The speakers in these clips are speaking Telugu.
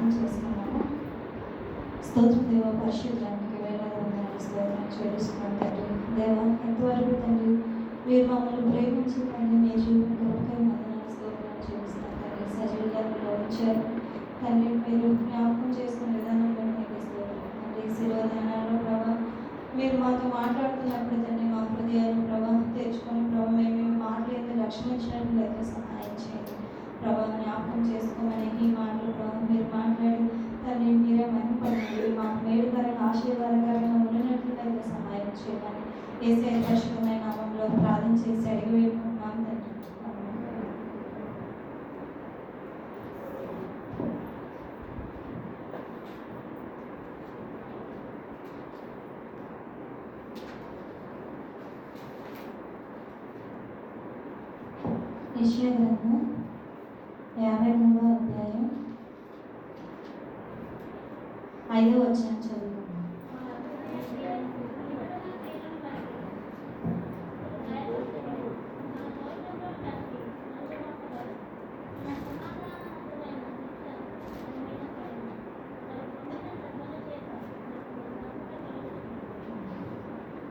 ప్రార్థన చేసుకున్నాము. స్తోత్రం దేవ, పరిశుద్ధానికి వేలాది వందనాలు స్తోత్రం చెల్లిస్తున్నాం తండ్రి. దేవ, ఎంతవరకు తండ్రి మీరు మమ్మల్ని ప్రేమించి తండ్రి మీ చూపిన కృపకై వందనాలు స్తోత్రం చెల్లిస్తున్నాం తండ్రి. సజీవులలో ఉంచారు తండ్రి. మీరు జ్ఞాపకం చేసుకున్న విధానం బట్టి మీకు స్తోత్రం తండ్రి. శిరోధానాల్లో ప్రభా మీరు మాతో మాట్లాడుతున్నప్పుడు తండ్రి మా హృదయాలు ప్రభా తెచ్చుకొని ప్రభా మేము మాటలు ఎంత రక్షించినట్లు లెక్క సహాయం చేయండి ప్రభా. జ్ఞాపకం చేసుకోమని ఈ మాటలు ప్రభా మీరు మాట్లాడి తండ్రి మీరే మహిమపడండి. మాకు మేలుకరంగా ఆశీర్వాదకరంగా ఉండినట్లు లెక్క సహాయం చేయమని యేసయ్య పరిశుద్ధమైన నామంలో ప్రార్థన చేసి అడిగి వేడుకుంటున్నాం తండ్రి. యెషయా గ్రంథం 53వ అధ్యాయం 5వ వచనం చదువుకుందాం.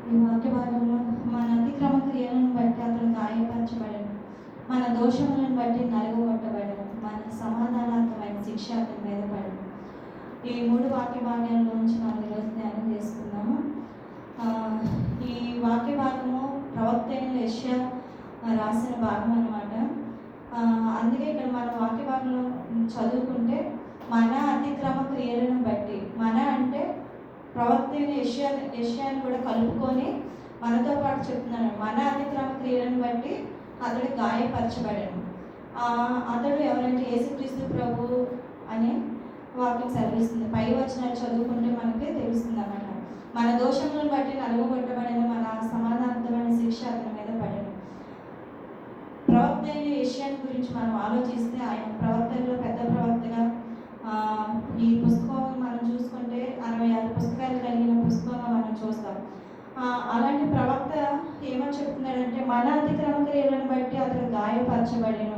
ఈ వాక్య భాగంలో మన అతిక్రమ క్రియలను బట్టి అతడు గాయపరచబడను, మన దోషములను బట్టి నలుగగొట్టబడను, మన సమాధానాత్మకమైన శిక్ష అతని మీద పడను. ఈ 3 వాక్య భాగాల్లోంచి మనం ఈరోజు ధ్యానం చేసుకున్నాము. ఈ వాక్య భాగము ప్రవక్త అయిన యెషయా రాసిన భాగం అన్నమాట. అందుకే ఇక్కడ మన వాక్య భాగంలో చదువుకుంటే మన అతిక్రమ క్రియలను బట్టి, మన అంటే ప్రవక్త అయిన యెషయాని కూడా కలుపుకొని మనతో పాటు చెప్తున్నాను. మన అతిక్రమ క్రియలను బట్టి అతడు గాయపరచబడను. అతడు ఎవరంటే యేసుక్రీస్తు ప్రభు అని వాక్యం సెలవిస్తుంది. పై వచనాలు చదువుకుంటే మనకి తెలుస్తుంది అన్నమాట. మన దోషములను బట్టి నలుగగొట్టబడను, మన సమాధానమైన శిక్ష అతని మీద పడను. ప్రవక్త అయిన యెషయాని గురించి మనం ఆలోచిస్తే ఆయన ప్రవక్తల్లో పెద్ద ప్రవక్తగా ఈ పుస్తకం మనం చూసుకుంటే 66 పుస్తకాలు కలిగిన పుస్తకంగా మనం చూస్తాం. అలాంటి ప్రవక్త ఏమని చెప్తున్నాడంటే మన అతిక్రమ క్రియలను బట్టి అతడు గాయపరచబడెను.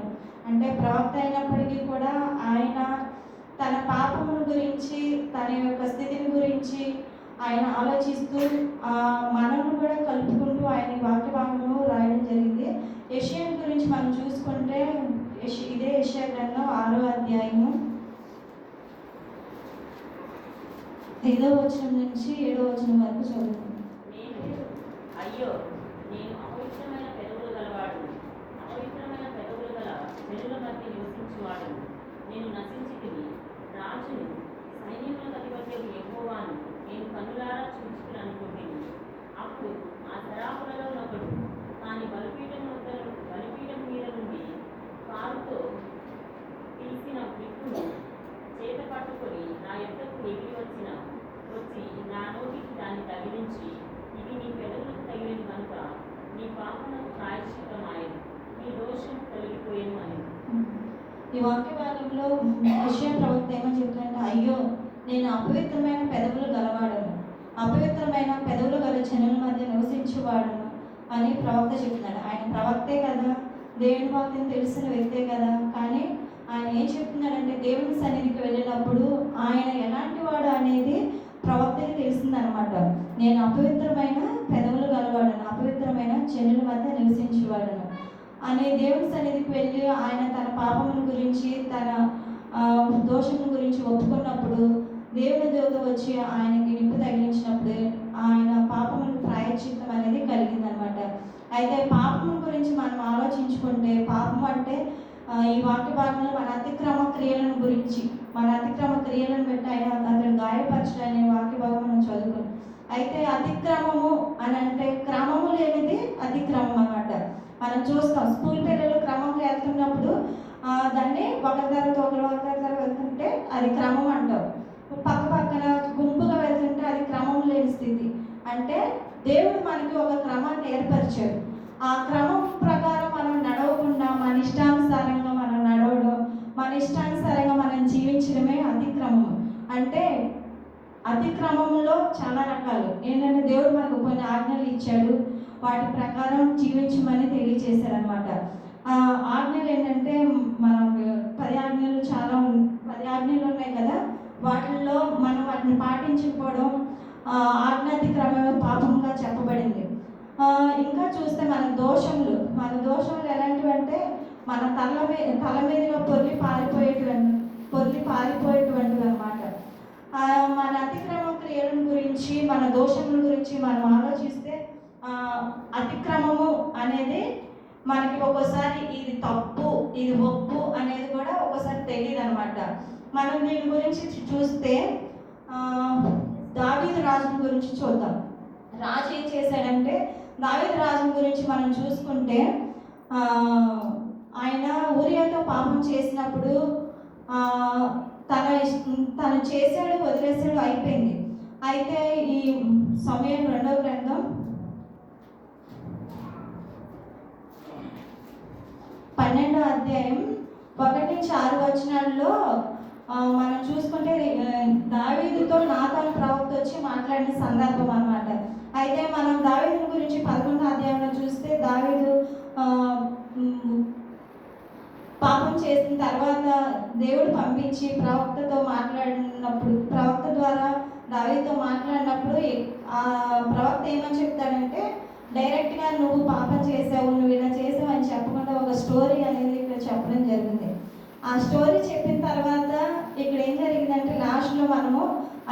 అంటే ప్రవక్త అయినప్పటికీ కూడా ఆయన తన పాపముల గురించి, తన యొక్క స్థితిని గురించి ఆయన ఆలోచిస్తూ మనల్ని కూడా కలుపుకుంటూ ఆయన వాక్య భాగంలో రాయడం జరిగింది. యెషయా గురించి మనం చూసుకుంటే ఇదే యెషయా గ్రంథం 6వ అధ్యాయము 5వ వచనం నుంచి 7వ వచనం వరకు చదువుకుంటాం. అయ్యో, నేను అపవిత్రమైన పెదవులు గలవాడు, అపవిత్రమైన పెదవులు గల జనుల మధ్య నివసించువాడు. నేను నశించితిని, రాజును, సైన్యములకు అధిపతి యెహోవాను నేను కన్నులారా చూచుకుననుకుంటుని. అప్పుడు ఆ శరాపులలో ఒకడు తాని బలిపీఠం మీద నుండి కారుతో తీసిన విప్పును చేత పట్టుకొని నా యొద్దకు ఎగిరి వచ్చి నా నోటికి దాన్ని తగిలించి, ఇది నీ పెదవులకు తగిలింది కనుక నీ పాపమునకు ప్రాయశ్చిత్తమాయెను, నీ దోషం తొలగిపోయేను అని. ఈ వాక్య భాగంలో యెషయా ప్రవక్త ఏమని చెప్తాడంటే, అయ్యో నేను అపవిత్రమైన పెదవులు గలవాడను, అపవిత్రమైన పెదవులు గల జనుల మధ్య నివసించేవాడను అని ప్రవక్త చెప్తున్నాడు. ఆయన ప్రవక్తే కదా, దేవుని వాక్యం తెలిసిన వ్యక్తే కదా. కానీ ఆయన ఏం చెప్తున్నాడంటే దేవుని సన్నిధికి వెళ్ళినప్పుడు ఆయన ఎలాంటి వాడు అనేది ప్రవక్తకి తెలిసిందనమాట. నేను అపవిత్రమైన పెదవులు గలవాడను, అపవిత్రమైన జనుల మధ్య నివసించేవాడను అని దేవుని సన్నిధికి వెళ్ళి ఆయన తన పాపముల గురించి, తన దోషముల గురించి ఒప్పుకున్నప్పుడు దేవుని దేవత వచ్చి ఆయనకి నిప్పు తగిలించినప్పుడు ఆయన పాపములకు ప్రాయశ్చిత్తం అనేది కలిగిందనమాట. అయితే పాపముల గురించి మనం ఆలోచించుకుంటే, పాపం అంటే ఈ వాక్య భాగంలో మన అతిక్రమ క్రియలను గురించి, మన అతిక్రమ క్రియలను బట్టి ఆయన అతను గాయపరచడం అనే వాక్య భాగం మనం చదువుకున్నాం. అయితే అతిక్రమము అని అంటే క్రమము లేనిది అతిక్రమం అన్నమాట. మనం చూస్తాం స్కూల్ పిల్లలు క్రమంగా వెళ్తున్నప్పుడు దాన్ని ఒకరి తర్వాత ఒకరి వెళ్తుంటే అది క్రమం అంటాం. పక్కన గుంపుగా వెళ్తుంటే అది క్రమం లేని స్థితి. అంటే దేవుడు మనకి ఒక క్రమాన్ని ఏర్పరిచాడు. ఆ క్రమం ప్రకారం మనం నడవకుండా మన ఇష్టానుసారంగా మనం నడవడం, మన ఇష్టానుసారంగా మనం జీవించడమే అతిక్రమం. అంటే అతిక్రమంలో చాలా రకాలు ఏంటంటే దేవుడు మనకు కొన్ని ఆజ్ఞలు ఇచ్చాడు, వాటి ప్రకారం జీవించమని తెలియజేశారనమాట. ఆజ్ఞలు ఏంటంటే మనం 10 ఆజ్ఞలు చాలా 10 ఆజ్ఞలు ఉన్నాయి కదా, వాటిల్లో మనం వాటిని పాటించకపోవడం ఆజ్ఞాతిక్రమమే పాపంగా చెప్పబడింది. ఇంకా చూస్తే మన దోషములు ఎలాంటివంటే మన తల మీదుగా పొర్లి పారిపోయేటువంటివి అన్నమాట. మన అతిక్రమ క్రియల గురించి, మన దోషముల గురించి మనం ఆలోచిస్తే అతిక్రమము అనేది మనకి ఒక్కోసారి ఇది తప్పు ఇది ఒప్పు అనేది కూడా ఒక్కోసారి తెలియదు అనమాట. మనం దీని గురించి చూస్తే దావీదు రాజుని గురించి చూద్దాం. రాజు ఏం చేశాడంటే, దావీదు రాజుని గురించి మనం చూసుకుంటే ఆయన ఊరియాతో పాపం చేసినప్పుడు తను చేశాడు, వదిలేశాడు, అయిపోయింది. అయితే ఈ సమయం 2వ గ్రంథం 12వ అధ్యాయం 1-6 వచనాల్లో మనం చూసుకుంటే దావీదుతో నాతాను ప్రవక్త వచ్చి మాట్లాడిన సందర్భం అన్నమాట. అయితే మనం దావీదు గురించి 11వ అధ్యాయంలో చూస్తే దావీదు పాపం చేసిన తర్వాత దేవుడు పంపించి ప్రవక్త ద్వారా దావీదుతో మాట్లాడినప్పుడు ఆ ప్రవక్త ఏమని చెప్తాడంటే, డైరెక్ట్గా నువ్వు పాపం చేసావు, నువ్వు ఇలా చేసావు అని చెప్పకుండా ఒక స్టోరీ అనేది ఇక్కడ చెప్పడం జరిగింది. ఆ స్టోరీ చెప్పిన తర్వాత ఇక్కడ ఏం జరిగిందంటే, లాస్ట్లో మనము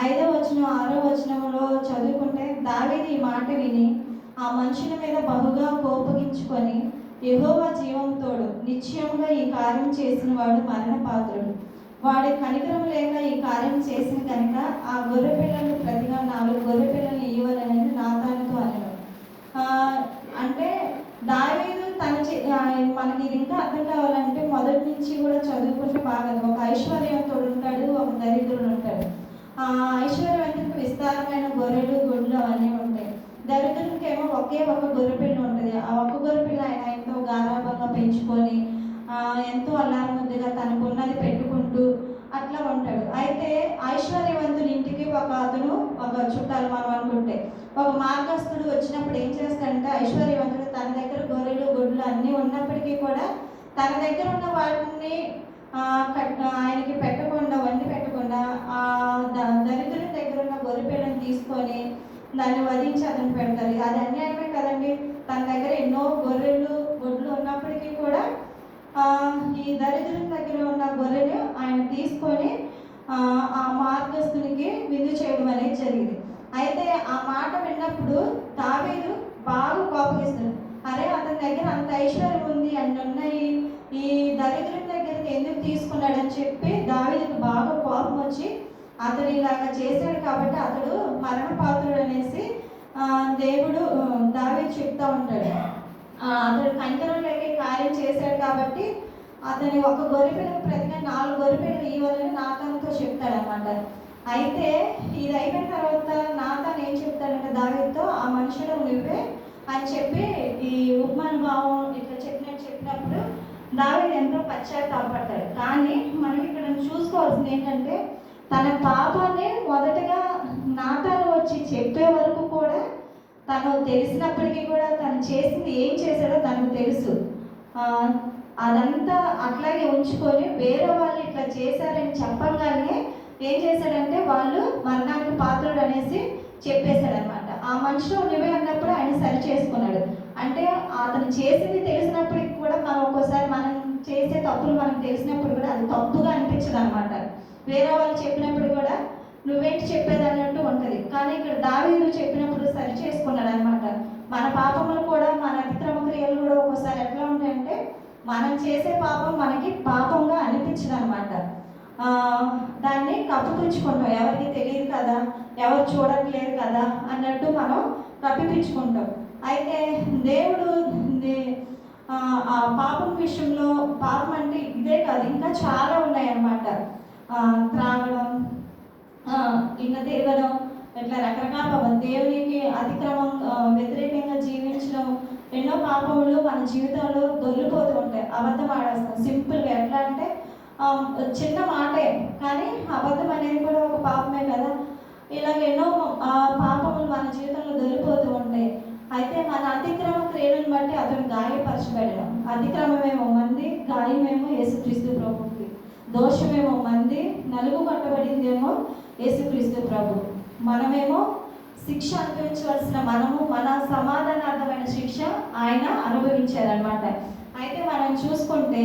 5వ వచనం 6వ వచనంలో చదువుకుంటే, దావీదు ఈ మాట విని ఆ మనుషుల మీద బహుగా కోపగించుకొని, యెహోవా జీవంతోడు నిశ్చయంగా ఈ కార్యం చేసిన వాడు మరణపాత్రుడు, వాడి కనికరం లేక ఈ కార్యం చేసిన కనుక ఆ గొర్రె పిల్లలు ప్రతిగా 4 గొర్రె పిల్లలు ఇవ్వాలనేది నాతానుతో అనడం. అంటే దావీదు మనకి ఇది ఇంకా అర్థం కావాలంటే మొదటి నుంచి కూడా చదువుకుంటే బాగా, ఒక ఐశ్వర్యవంతుడు ఉంటాడు, ఒక దరిద్రుడు ఉంటాడు. ఆ ఐశ్వర్యవంతుడికి విస్తారమైన గొర్రెలు గుడ్లు అవన్నీ ఉంటాయి. దరిద్రునికేమో ఒకే ఒక గొర్రెపిల్ల ఉంటుంది. ఆ ఒక్క గొర్రెపిల్ల ఆయన ఎంతో గారాబంగా పెంచుకొని ఎంతో అల్లారముద్దుగా తనకున్నది పెట్టుకుంటూ అట్లా ఉంటాడు. అయితే ఐశ్వర్యవంతుని ఇంటికి ఒక చుట్టాలు మనం అనుకుంటే ఒక మార్గస్థుడు వచ్చినప్పుడు ఏం చేస్తాడంటే, ఐశ్వర్యవంతుడు తన దగ్గర గొర్రెలు గుడ్లు అన్నీ ఉన్నప్పటికీ కూడా తన దగ్గర ఉన్న వాటిని ఆయనకి వండి పెట్టకుండా దరిద్రుని దగ్గర ఉన్న గొర్రెపిల్లని తీసుకొని దాన్ని వధించి అతను పెడతారు. అది అన్యాయమే కదండి. తన దగ్గర ఎన్నో గొర్రెలు గుడ్లు ఉన్నప్పటికీ కూడా ఈ దరిద్రుని దగ్గర ఉన్న గొర్రెను ఆయన తీసుకొని ఆ మార్గస్థునికి విందు చేయడం అనేది జరిగింది. అయితే ఆ మాట విన్నప్పుడు దావీదు బాగా కోపగిస్తాడు. అరే, అతని దగ్గర అంత ఐశ్వర్యం ఉంది, అన్ని ఉన్నాయి, ఈ దరిద్రుని దగ్గరికి ఎందుకు తీసుకున్నాడని చెప్పి దావీదుకు బాగా కోపం వచ్చి, అతడు ఇలాగా చేశాడు కాబట్టి అతడు మరణపాత్రుడు అనేసి దేవుడు దావీదు చెప్తా ఉంటాడు. అతడు కనికరం లేక కార్యం చేశాడు కాబట్టి అతని ఒక గొర్రెపిల్లకు ప్రతిగా 4 గొర్రెపిల్లలు ఇవ్వాలని నాతానుతో చెప్తాడనమాట. అయితే ఇది అయిపోయిన తర్వాత నాతాను ఏం చెప్తాడంటే దావీదుతో, ఆ మనుషుడు నువ్వే అని చెప్పి ఈ ఉపమానుభావం ఇట్లా చెప్పినప్పుడు దావీదు ఎంతో పశ్చాత్తాపడతాడు. కానీ మనం ఇక్కడ చూసుకోవాల్సింది ఏంటంటే, తన పాపాన్ని మొదటగా నాతాను వచ్చి చెప్పే వరకు కూడా తను తెలిసినప్పటికీ కూడా తను చేసింది ఏం చేశాడో తనకు తెలుసు. అదంతా అట్లాగే ఉంచుకొని వేరే వాళ్ళు ఇట్లా చేశారని చెప్పగానే ఏం చేశాడంటే, వాళ్ళు మరణానికి పాత్రుడు అనేసి చెప్పేశాడనమాట. ఆ మనుషులు నువ్వే అన్నప్పుడు ఆయన సరి చేసుకున్నాడు. అంటే అతను చేసింది తెలిసినప్పటికి కూడా మనం చేసే తప్పులు మనకు తెలిసినప్పుడు కూడా అది తప్పుగా అనిపించదు అనమాట. వేరే వాళ్ళు చెప్పినప్పుడు కూడా నువ్వేంటి చెప్పేది అన్నట్టు ఉంటుంది. కానీ ఇక్కడ దావీదు చెప్పినప్పుడు సరి చేసుకున్నాడు అనమాట. మన పాపములు కూడా, మన అతిక్రమ క్రియలు కూడా ఒక్కోసారి ఎట్లా ఉంటాయంటే, మనం చేసే పాపం మనకి పాపంగా అనిపించదు అనమాట. దాన్ని కప్పిపుచ్చుకుంటాం, ఎవరికి తెలియదు కదా, ఎవరు చూడట్లేదు కదా అన్నట్టు మనం కప్పిపుచ్చుకుంటాం. అయితే దేవుడు ఆ పాపం విషయంలో, పాపం అంటే ఇదే కాదు, ఇంకా చాలా ఉన్నాయన్నమాట. త్రాగడం, ఇన్న తిరగడం, ఇట్లా రకరకాల పాపం, దేవునికి అతిక్రమం వ్యతిరేకంగా జీవించడం, ఎన్నో పాపములు మన జీవితంలో దొరికిపోతూ ఉంటాయి. అబద్ధం ఆడేస్తాం సింపుల్గా. ఎట్లా అంటే చిన్న మాటే కానీ అబద్ధం అనేది కూడా ఒక పాపమే కదా. ఇలాగ ఎన్నో పాపములు మన జీవితంలో దొరికిపోతూ ఉంటాయి. అయితే మన అతిక్రమ క్రియలను బట్టి అతను గాయపరచబడడం. అతిక్రమమేమో మంది, గాయమేమో యేసుక్రీస్తు ప్రభువుకి. దోషమేమో మంది, నలుగు కొట్టబడిందేమో యేసుక్రీస్తు ప్రభు. మనమేమో శిక్ష అనుభవించవలసిన మనము మన సమాధానార్థమైన శిక్ష ఆయన అనుభవించారనమాట. అయితే మనం చూసుకుంటే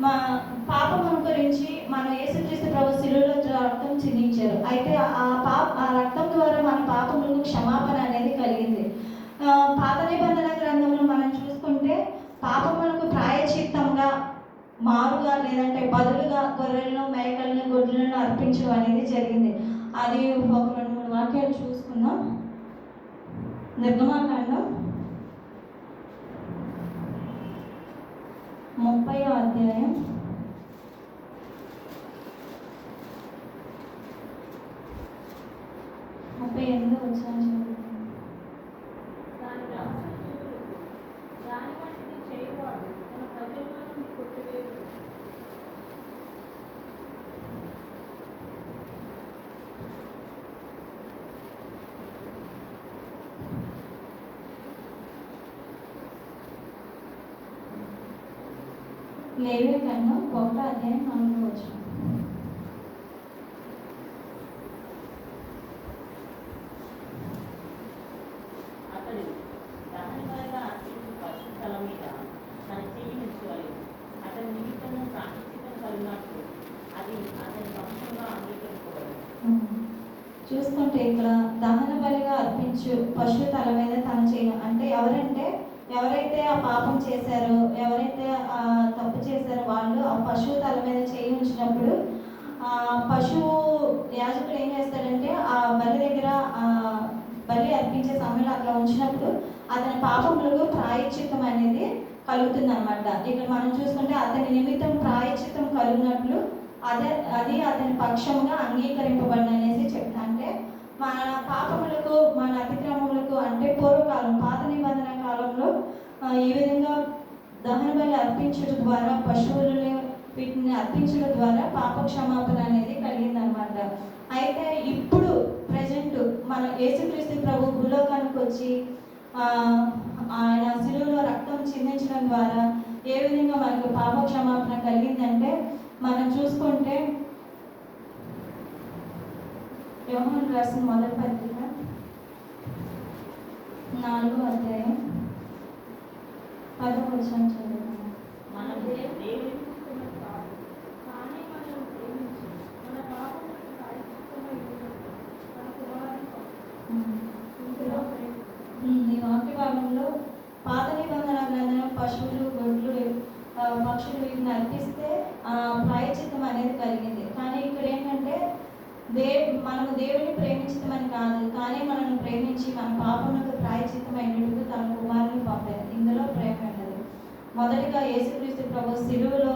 మా పాపమును గురించి మన యేసుక్రీస్తు ప్రభు శిలువలో రక్తం చిందించారు. అయితే ఆ రక్తం ద్వారా మన పాపములకు క్షమాపణ అనేది కలిగింది. పాత నిబంధన గ్రంథంలో మనం చూసుకుంటే పాపములకు ప్రాయశ్చిత్తంగా మారుగా లేదంటే బదులుగా గొర్రెలను, మేకలను, గొడ్లను అర్పించడం అనేది జరిగింది. అది ఒక 2-3 వాక్యాలు చూసుకుందాం. నిర్గమాకాండం 30వ అధ్యాయం 38వ వచనం చదువుకుందాం. లేవియకాండం 1వ అధ్యాయం 4వ వచనం. అతడు దహనబలిగా అర్పించు పశు తల మీద తన చెయ్యి ఉంచుకోలేదు. అతని నిమిత్తము ప్రాయశ్చిత్తం కలిగినట్లు అది అతని పక్షంగా అంగీకరించబడదు. చూసుకుంటే ఇక్కడ దహన బలిగా అర్పించు పశువు తల మీద తన చేయ అంటే ఎవరైతే ఆ పాపం చేశారో, ఎవరైతే ఆ తప్పు చేశారో వాళ్ళు ఆ పశువు తల మీద చేయి ఉంచినప్పుడు ఆ పశువు యాజకుడు ఏం చేస్తాడంటే ఆ బలి దగ్గర బలి అర్పించే సమయంలో అట్లా ఉంచినప్పుడు అతని పాపములకు ప్రాయశ్చిత్తం అనేది కలుగుతుంది అనమాట. ఇక్కడ మనం చూసుకుంటే అతని నిమిత్తం ప్రాయశ్చిత్తం కలిగినట్లు అది అతని పక్షంగా అంగీకరింపబడిన అనేసి చెప్తా. అంటే మన పాపములకు, మన అతిక్రమములకు అంటే పూర్వకాలం పాత నిబంధన కాలంలో ఈ విధంగా దహన బలి అర్పించడం ద్వారా, పశువులని వీటిని అర్పించడం ద్వారా పాప క్షమాపణ అనేది కలిగిందనమాట. అయితే ఇప్పుడు ప్రజెంట్ మన యేసుక్రీస్తు ప్రభు భూలోకానికి వచ్చి ఆయన శిలువలో రక్తం చిందించడం ద్వారా ఏ విధంగా మనకు పాప క్షమాపణ కలిగిందంటే మనం చూసుకుంటే యోహాను రాసిన మొదటి పత్రిక 4వ అధ్యాయం 10వ వచనం చదువుతాం. మనం దేవుని ఈ వాక్య భాగంలో పాత నిబంధన గ్రంథం పశువులు, గొడ్లు, పక్షులు వీటిని అర్పిస్తే ప్రాయశ్చిత్తం అనేది కలిగింది. కానీ ఇక్కడ ఏంటంటే మనము దేవుని ప్రేమించమని కాదు, కానీ మనల్ని ప్రేమించి మన పాపములకు ప్రాయశ్చిత్తమైనట్టు తన కుమారుని పంపారు. ఇందులో ప్రేమ ఉండదు. మొదటిగా యేసుక్రీస్తు ప్రభు శిలువలో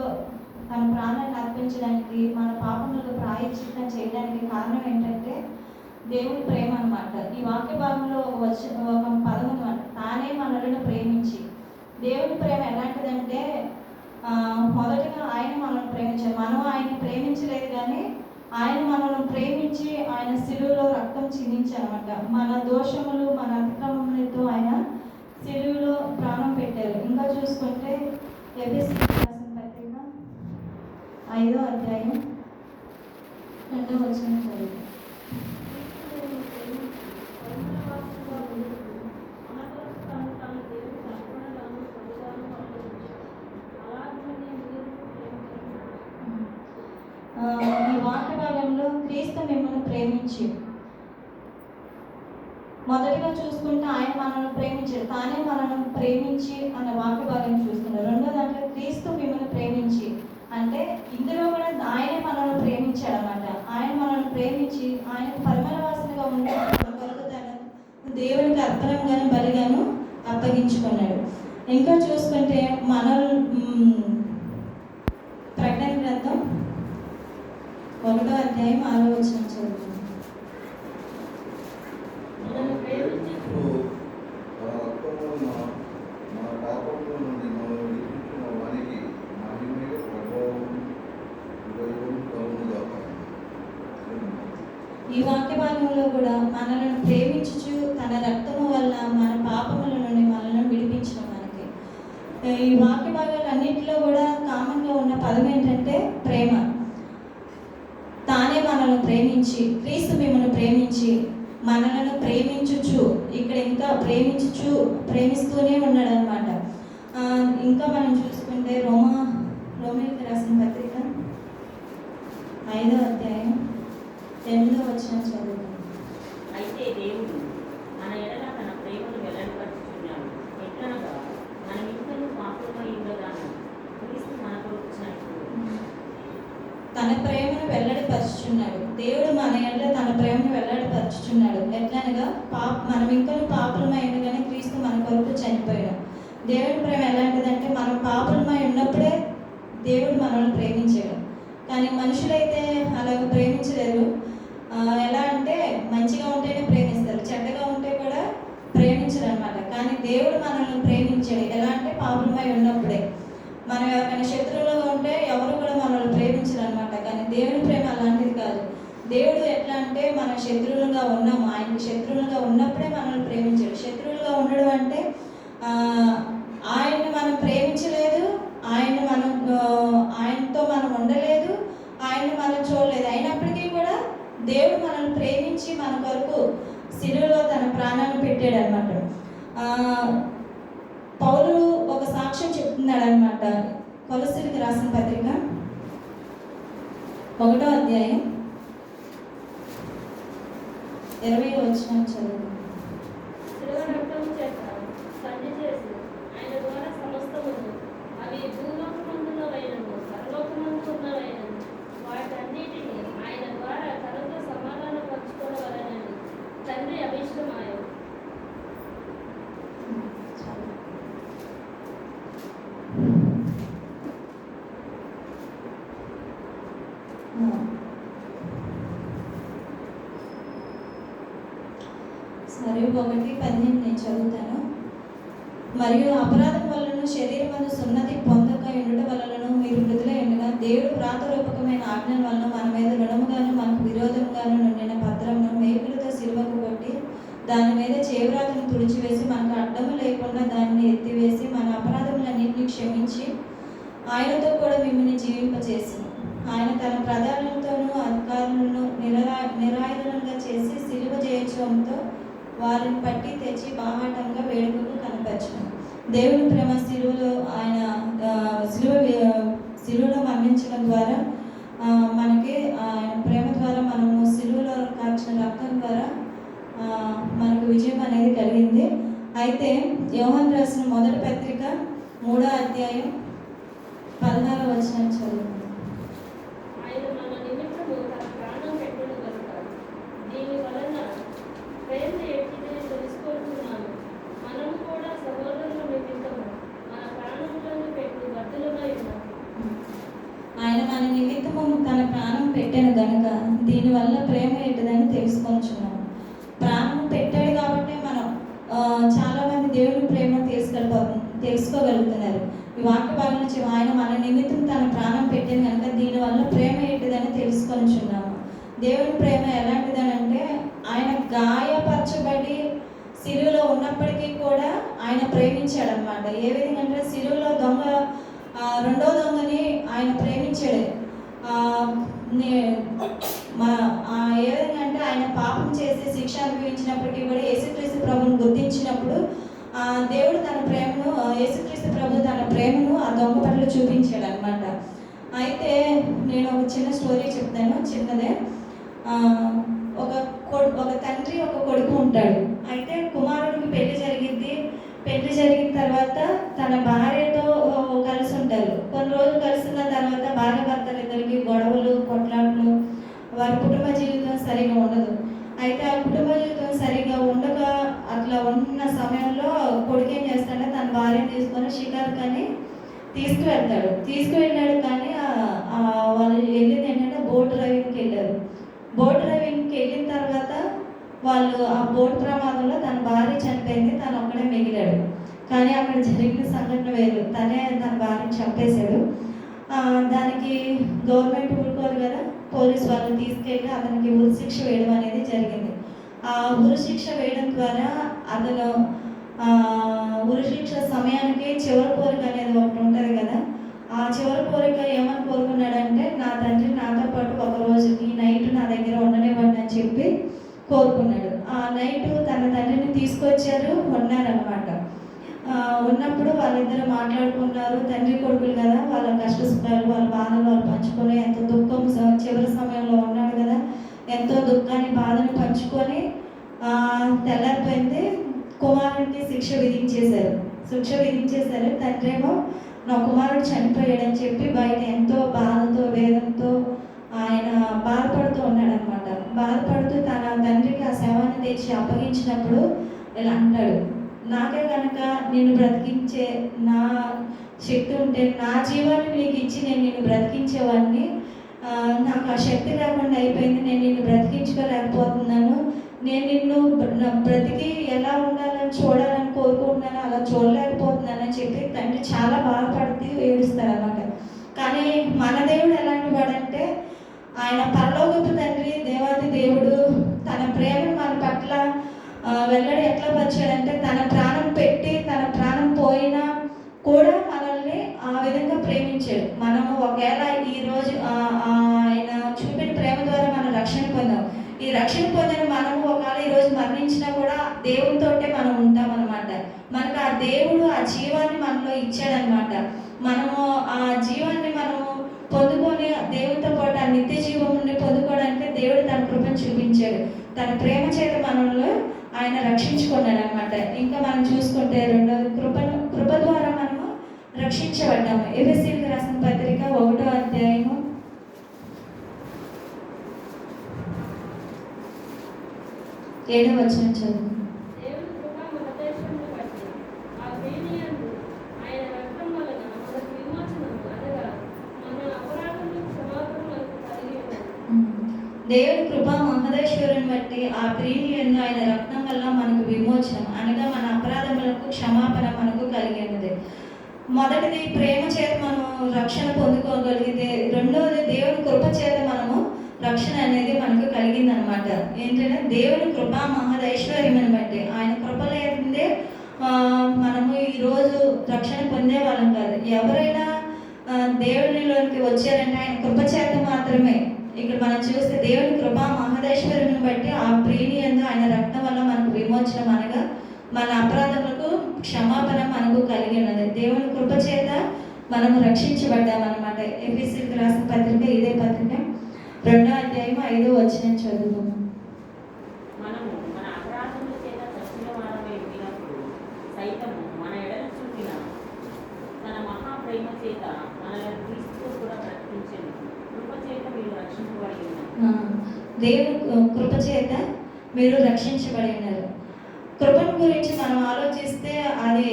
తన ప్రాణాన్ని అర్పించడానికి, మన పాపములకు ప్రాయశ్చిత్తం చేయడానికి కారణం ఏంటంటే దేవుని ప్రేమ అనమాట. ఈ వాక్య భాగంలో ఒక పదం అనమాట, తానే మనలను ప్రేమించి. దేవుని ప్రేమ ఎలాంటిదంటే మొదటిగా ఆయన మనల్ని ప్రేమించారు. మనం ఆయన్ని ప్రేమించలేదు, కానీ ఆయన మనల్ని ప్రేమించి ఆయన శిలువలో రక్తం చిందించారన్నమాట. మన దోషములు, మన అతిక్రమములతో ఆయన శిలువలో ప్రాణం పెట్టారు. ఇంకా చూసుకుంటే ఎఫెసీయులకు రాసిన పత్రిక 5వ అధ్యాయం 2వ వచనం చదువుతాం. ఈ వాక్య భాగంలో క్రీస్తు మిమ్మల్ని ప్రేమించి, మొదటిగా చూసుకుంటే ఆయన మనల్ని ప్రేమించారు, తానే మనల్ని ప్రేమించి అన్న వాక్య భాగం చూస్తున్నారు. రెండో దాంట్లో క్రీస్తు మిమ్మల్ని ప్రేమించి అంటే ఇందులో కూడా ఆయనే మనల్ని ప్రేమించాడు అనమాట. ఆయన మనల్ని ప్రేమించి ఆయన పరిమళ వాసనగా ఉండే కొరకు తన దేవునికి అర్పణంగాను బలిగాను అప్పగించుకున్నాడు. ఇంకా చూసుకుంటే ప్రకటన గ్రంథం 1వ అధ్యాయం 6వ వచనం చదువుతుంది. ఈ వాక్య భాగంలో కూడా మనల్ని ప్రేమించుచు తన రక్తము వల్ల మన పాపముల నుండి మనల్ని విడిపించిన ఈ వాక్య భాగాలు అన్నింటిలో కూడా కామన్గా ఉన్న పదం ఏంటంటే ప్రేమ. తానే మనల్ని ప్రేమించి, క్రీస్తు మిమ్మల్ని ప్రేమించి మనలను ప్రేమించుచు, ఇక్కడ ఇంకా ప్రేమిస్తూనే ఉన్నాడు అనమాట. ఇంకా మనం చూసుకుంటే రోమీయులకు రాసిన పత్రిక 5వ అధ్యాయం 8వ వచనం చదువుతాం. అయితే దేవుడు మన ఎడల తన ప్రేమను వెల్లడిపరుచుచున్నాడు. ఎట్లనగా మనం ఇంకనూ పాపమై ఉండగాను క్రీస్తు మన కొరకు చనిపోయాడు. తన ప్రేమను వెల్లడిపరుచుచున్నాడు. దేవుడు మన ఎడల తన ప్రేమను వెల్లడిపరుచుచున్నాడు. ఎట్లనగా మనం ఇంకా పాపలమై ఉండగానే క్రీస్తు మన కొరకు చనిపోయాడు. దేవుడి ప్రేమ ఎలాంటిదంటే మనం పాపలమై ఉన్నప్పుడే దేవుడు మనల్ని ప్రేమించాడు. కానీ మనుషులైతే అలాగ ప్రేమించలేరు. ఎలా అంటే మంచిగా ఉంటేనే ప్రేమిస్తారు, చెడ్డగా ఉంటే కూడా ప్రేమించరు అనమాట. కానీ దేవుడు మనల్ని ప్రేమించాడు. ఎలా అంటే పాపలమై ఉన్నప్పుడే. మనం ఎవరికైనా శత్రువులుగా ఉంటే ఎవరు కూడా మనల్ని ప్రేమించరు అనమాట. కానీ దేవుడి ప్రేమ అలాంటిది కాదు. దేవుడు ఎట్లా అంటే మనం శత్రువులుగా ఉన్నాము, ఆయనకి శత్రువులుగా ఉన్నప్పుడే మనల్ని ప్రేమించాడు. శత్రువులుగా ఉండడం అంటే ఆయన్ని మనం ప్రేమించలేదు, ఆయనతో మనం ఉండలేదు, ఆయన్ని మనం చూడలేదు. అయినప్పటికీ కూడా దేవుడు మనల్ని ప్రేమించి మన కొరకు శిలువలో తన ప్రాణాన్ని పెట్టాడు అనమాట. పౌలు ఒక సాక్ష్యం చెప్తున్నాడు అనమాట. కొలస్సీయులకు రాసిన పత్రిక 1వ అధ్యాయం 20వ వచనం చదువు. తండ్రి అభిష్టమాయం. సరే 1:18 నేను చదువుతాను. మరియు అపరాధం వలన శరీరమందు సున్నతి పొందక ఉండటం వలన మీరు మృతులై ఉండగా దేవుడు ప్రాతరూపకమైన ఆజ్ఞల వలన మన మీద రుణముగాను మనకు విరోధముగాను నుండిన పత్రమును మేకులతో సిలువకు కొట్టి దాని మీద చేవ్రాతను తుడిచివేసి మనకు అడ్డము లేకుండా దానిని ఎత్తివేసి మన అపరాధములన్నింటినీ క్షమించి ఆయనతో కూడా మిమ్మల్ని జీవింపచేసి ఆయన తన ప్రధానులతోనూ అధికారులను నిరాయుధులుగా చేసి సిలువ జయించడంతో వారిని పట్టి తెచ్చి బాహాటంగా వేడుకకు కనపరచను. దేవుని ప్రేమ సిలువలో ఆయన సిలువలో మరణించడం ద్వారా మనకి ఆయన ప్రేమ ద్వారా మనము సిలువలో కాచిన రక్తం ద్వారా మనకు విజయం అనేది కలిగింది. అయితే యోహాను రాసిన మొదటి పత్రిక 3వ అధ్యాయం 16వ వచనం చదువు. ఆయన మన నిమిత్తము తన ప్రాణం పెట్టడు కనుక దీని వలన ప్రేమ ఎట్టిదే తెలుసుకుంటున్నాము. మనం కూడా సహోదరుల నిమిత్తము మన ప్రాణములను పెట్టి బద్దులుగా ఉన్నాము. ఆయన మన నిమిత్తము తన ప్రాణం పెట్టాను గనుక దీనివల్ల ప్రేమ ఎట్టదని తెలుసుకొంచున్నాము. ప్రాణం పెట్టాడు కాబట్టి మనం చాలా మంది దేవుని ప్రేమ తెలుసుకోగలుగుతున్నారు. ఈ వాక్య భాగం నుంచి ఆయన మన నిమిత్తం తన ప్రాణం పెట్టాను కనుక దీనివల్ల ప్రేమ ఏంటిదని తెలుసుకొనిచున్నాము. దేవుని ప్రేమ ఎలాంటిదనంటే ఆయన గాయపరచబడి సిలువలో ఉన్నప్పటికీ కూడా ఆయన ప్రేమించాడు అనమాట. ఏ విధంగా అంటే సిలువలో రెండో దొంగని ఆయన ప్రేమించాడు. ఏ విధంగా అంటే ఆయన పాపం చేసి శిక్ష అనుభవించినప్పటికీ కూడా యేసుక్రీస్తు ప్రభువును గుర్తించినప్పుడు దేవుడు తన ప్రేమను యేసుక్రీస్తు ప్రభు తన ప్రేమను ఆ దొంగ పట్ల చూపించాడు అనమాట. అయితే నేను ఒక చిన్న స్టోరీ చెప్తాను, చిన్నదే. ఒక తండ్రి ఒక కొడుకు ఉంటాడు. అయితే కుమారుడికి పెళ్లి జరిగిన తర్వాత తన భార్యతో కలిసి ఉంటారు. కొన్ని రోజులు కలిసిన తర్వాత భార్య భర్తలు ఇద్దరికి గొడవలు, కొట్లాట్లు, వారి కుటుంబ జీవితం సరిగా ఉండదు. అయితే ఆ కుటుంబ జీవితం సరిగా ఉండక అట్లా ఉన్న సమయంలో కొడుకు ఏం చేస్తాడంటే తన భార్యను తీసుకొని షికార్కని తీసుకువెళ్ళాడు. కానీ వాళ్ళు వెళ్ళింది ఏంటంటే బోట్ డ్రైవింగ్కి వెళ్ళారు. బోట్ డ్రైవింగ్కి వెళ్ళిన తర్వాత వాళ్ళు ఆ బోట్ ప్రమాదంలో తన భార్య చనిపోయింది, తను ఒక్కడే మిగిలాడు. కానీ అక్కడ జరిగిన సంఘటన వేరు. తనే తన భార్యను చంపేశాడు. దానికి గవర్నమెంట్ ఊరుకోరు కదా, పోలీసు వాళ్ళు తీసుకెళ్ళి అతనికి ఉరి శిక్ష వేయడం అనేది జరిగింది. ఆ ఉరి శిక్ష వేయడం ద్వారా అతను ఉరిశిక్ష సమయానికి చివరి కోరిక అనేది ఒకటి ఉంటుంది కదా. ఆ చివరి కోరిక ఏమని కోరుకున్నాడంటే, నా తండ్రి నాతో పాటు ఒక రోజు ఈ నైట్ నా దగ్గర ఉండనివ్వండి అని చెప్పి కోరుకున్నాడు. ఆ నైటు తన తండ్రిని తీసుకొచ్చారు, ఉన్నారనమాట. ఉన్నప్పుడు వాళ్ళిద్దరు మాట్లాడుకున్నారు. తండ్రి కొడుకులు కదా, వాళ్ళ కష్ట సుఖాలు, వాళ్ళ బాధలు వాళ్ళు పంచుకొని, ఎంతో దుఃఖం చివరి సమయంలో ఉన్నాడు కదా, ఎంతో దుఃఖాన్ని బాధని పంచుకొని తెల్లారిపోయింది. కుమారుడికి శిక్ష విధించేశారు. తండ్రి ఏమో నా కుమారుడు చనిపోయాడని చెప్పి బయట ఎంతో బాధతో వేదంతో ఆయన బాధపడుతూ ఉన్నాడనమాట. బాధపడుతూ తన తండ్రికి ఆ శవాన్ని తెచ్చి అప్పగించినప్పుడు ఇలా అంటాడు, నాకే కనుక నిన్ను బ్రతికించే నా శక్తి ఉంటే నా జీవాన్ని నీకు ఇచ్చి నేను నిన్ను బ్రతికించేవాడిని. నాకు ఆ శక్తి లేకుండా అయిపోయింది, నేను నిన్ను బ్రతికించుకోలేకపోతున్నాను. నేను నిన్ను బ్రతికి ఎలా ఉండాలని చూడాలని కోరుకుంటున్నాను, అలా చూడలేకపోతున్నానని చెప్పి తండ్రి చాలా బాధపడుతూ ఏడుస్తారన్నమాట. కానీ మన దేవుడు ఎలాంటి వాడంటే, ఆయన పరలోకపు తండ్రి, దేవాది దేవుడు తన ప్రేమను మన పట్ల వెల్లడి ఎట్లా పరిచాడంటే, తన ప్రాణం పెట్టి తన ప్రాణం పోయినా కూడా మనల్ని ఆ విధంగా ప్రేమించాడు. మనము ఒకవేళ ఈరోజు ఆయన చూపిన ప్రేమ ద్వారా మనం రక్షణ పొందాం. ఈ రక్షణ పొందిన మనము ఒకవేళ ఈరోజు మరణించినా కూడా దేవునితోటే మనం ఉంటాం అనమాట. మనకు ఆ దేవుడు ఆ జీవాన్ని మనలో ఇచ్చాడనమాట. మనము ఆ జీవాన్ని మనము పొందుకొని దేవునితో పాటు ఆ నిత్య జీవముని పొందుకోవడానికి దేవుడు తన కృపను చూపించాడు. తన ప్రేమ చేత మనల్ని ఆయన రక్షించుకున్నాడు అనమాట. ఇంకా మనం చూసుకుంటే రెండోది కృప ద్వారా మనము రక్షించబడ్డాము. ఎఫెసీయులకు రాసిన పత్రిక 1వ అధ్యాయము 7వ వచనం చదువు. దేవుని కృప మహదేశమును బట్టి ఆ ప్రేమియందు ఆయన రక్తం వలన మనకు విమోచనము, అనగా మన అపరాధములకు క్షమాపణ మనకు కలిగి ఉన్నది. దేవుని కృప మహదేశ్వరుని బట్టి ఆ ప్రేమియందు ఆయన రక్తం వల్ల మనకు విమోచనం, అనగా మన అపరాధములకు క్షమాపణ మనకు కలిగి ఉన్నది. మొదటిది ప్రేమ చేత మనం రక్షణ పొందుకోగలిగితే, రెండవది దేవుని కృప చేత మనము రక్షణ అనేది మనకు కలిగిందనమాట. ఏంటంటే దేవుని కృప మహదైశ్వర్యమని బట్టి, ఆయన కృప లేకుంటే మనము ఈరోజు రక్షణ పొందే వాళ్ళం కాదు. ఎవరైనా దేవునిలోనికి వచ్చారంటే ఆయన కృప చేత మాత్రమే. ఇక్కడ మనం చూస్తే దేవుని కృప మహదైశ్వర్యమని బట్టి ఆ ప్రేమియందు ఆయన రక్తం వల్ల మనకు విమోచనం, అనగా మన అపరాధములకు క్షమాపణ మనకు కలిగి ఉన్నది. దేవుని కృప చేత మనము రక్షించబడ్డామన్నమాట. ఎఫెసీయులకు రాసిన పత్రిక, ఇదే పత్రిక 2వ అధ్యాయం 5వ వచనం చదువు. మనము మన అపరాధముల చేత చచ్చిన వారమై ఉండినప్పుడు సైతము మన ఎడల చూపిన తన మహాప్రేమ చేత మనల్ని క్రీస్తుతో కూడా బ్రతికించెను. కృప చేత మీరు రక్షించబడి ఉన్నారు. దేవుని కృప చేత మీరు రక్షించబడి ఉన్నారు. కృపను గురించి మనం ఆలోచిస్తే అది